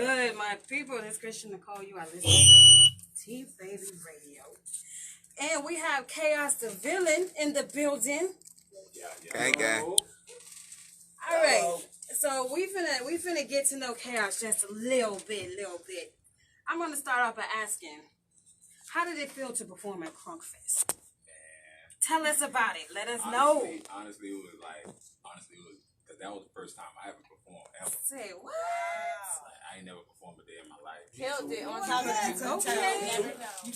good, my people? This Christian Nicole, you are listening to T-Baby Radio. And we have K-Oss the villain in the building. Hey, guy. All right. So we finna get to know K-Oss just a little bit. I'm gonna start off by asking, how did it feel to perform at Krunkfest? Tell us about it. Let us know. Honestly, it was because that was the first time I ever performed ever. Say what? I ain't never performed a day in my life. Killed it on top of that. You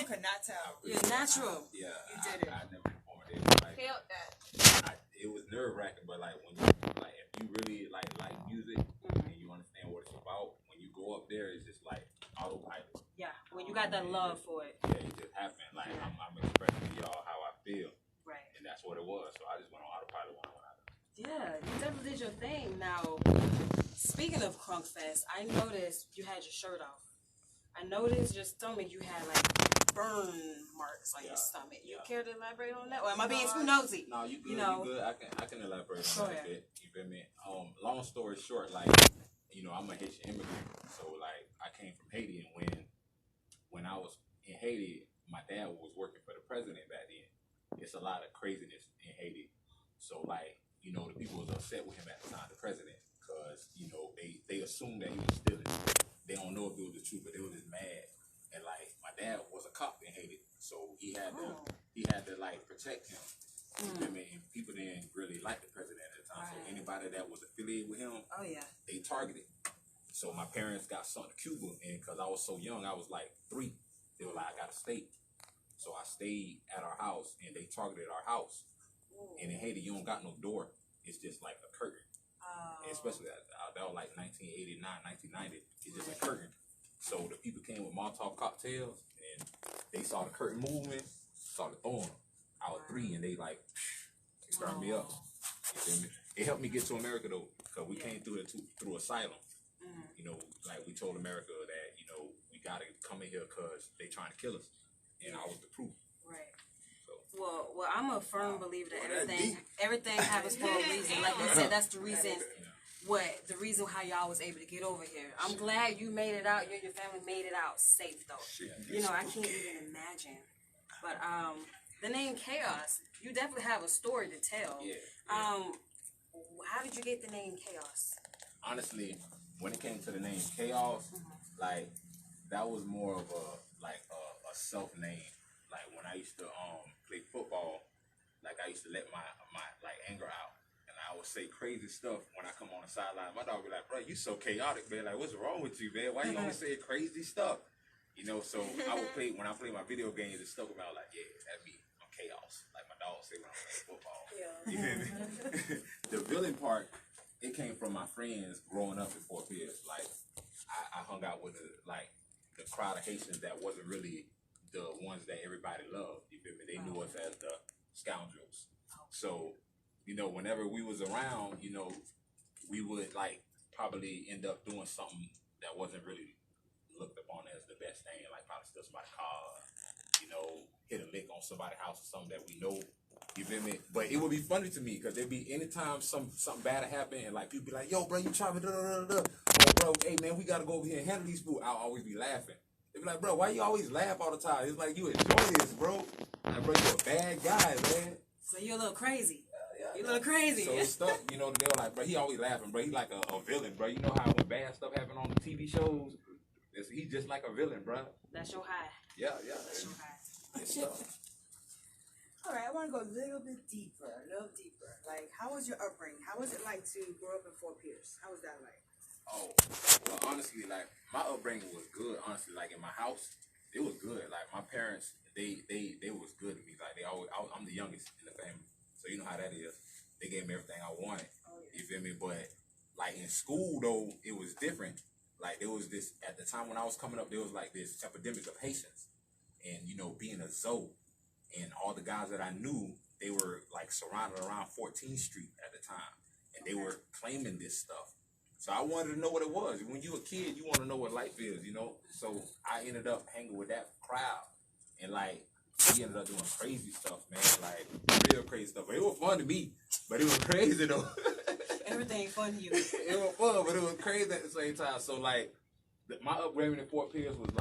could not tell. You're natural. You did it. I never performed a day in my life. Killed that. It was nerve wracking, but like when you if you really like music and you understand what it's about, when you go up there, it's just like autopilot. Yeah, when you got that love for it. Yeah, it just happened. Like I'm expressing to y'all how I feel. Right. And that's what it was. So I just went on autopilot when I went out. Yeah, you definitely did your thing. Now, speaking of Krunkfest, I noticed you had your shirt off. I noticed your stomach, you had like burn marks on your stomach. You care to elaborate on that? Or am I being too nosy? No, you good. You know? You good. I can elaborate on that a bit. You feel me? Long story short, like, I'm a Haitian immigrant. So like I came from Haiti, and when I was in Haiti, my dad was working for the president back then. It's a lot of craziness in Haiti. So like, the people was upset with him at the time, the president, because, they assumed that he was stealing. They don't know if it was the truth, but they were just mad. And like, my dad was a cop in Haiti, so he had to like protect him. You feel me? And people didn't really like the president at the time. So anybody that was affiliated with him, they targeted. So my parents got sent to Cuba, and because I was so young, I was like 3. They were like, I gotta stay. So I stayed at our house, and they targeted our house. And in Haiti, you don't got no door. It's just like a curtain. And especially that was like 1989, 1990. It's just a curtain. So the people came with Molotov cocktails, and they saw the curtain moving, started throwing them. I was 3, and they like, they burned me up. You feel me? It helped me get to America though, because we came through asylum. Like we told America that, we gotta come in here because they trying to kill us. And I was the proof. Right. Well, I'm a firm believer that everything happens for a reason. Like you said, that's the reason. The reason how y'all was able to get over here. I'm glad you made it out. You and your family made it out safe though. I can't even imagine. But the name K-Oss, you definitely have a story to tell. How did you get the name K-Oss? Honestly, when it came to the name K-Oss, like that was more of a self name. Like when I used to play football, like I used to let my like anger out, and I would say crazy stuff when I come on the sideline. My dog would be like, "Bro, you so chaotic, man. Like, what's wrong with you, man? Why you always say crazy stuff?" So I would play when I play my video games. It stuck about like, yeah, that's me. I'm K-Oss, like my dog say when I'm playing football. You feel me? The villain part, it came from my friends growing up in Fort Pierce. Like I hung out with the crowd of Haitians that wasn't really the ones that everybody loved. You feel me? They knew us as the scoundrels. So, whenever we was around, we would like probably end up doing something that wasn't really looked upon as the best thing, like probably steal somebody's car, hit a lick on somebody's house or something that we know. You feel me? But it would be funny to me because there'd be anytime something bad happen and like people be like, "Yo, bro, you trying to Or bro, hey man, we gotta go over here and handle these food." I'll always be laughing. They be like, "Bro, why you always laugh all the time? It's like you enjoy this, bro. Like, bro, you a bad guy, man." So you're a little crazy. You a little crazy. So it's stuff, they were like, "Bro, he always laughing, bro. He like a villain, bro. You know how when bad stuff happen on the TV shows, he's just like a villain, bro." That's your high. Yeah. That's your high. It's stuff. All right, I want to go a little bit deeper. Like, how was your upbringing? How was it like to grow up in Fort Pierce? How was that like? Oh, well, honestly, like, my upbringing was good, honestly. Like, in my house, it was good. Like, my parents, they was good to me. Like, I'm the youngest in the family. So, you know how that is. They gave me everything I wanted. You feel me? But, like, in school, though, it was different. Like, there was this, at the time when I was coming up, there was, like, this epidemic of Haitians. And, being a Zoe, and all the guys that I knew, they were, like, surrounded around 14th Street at the time. And they were claiming this stuff. So I wanted to know what it was. When you're a kid, you want to know what life is, So I ended up hanging with that crowd. And, like, we ended up doing crazy stuff, man. Like, real crazy stuff. But it was fun to me. But it was crazy, though. Everything fun to you. It was fun, but it was crazy at the same time. So, like, my upbringing in Fort Pierce was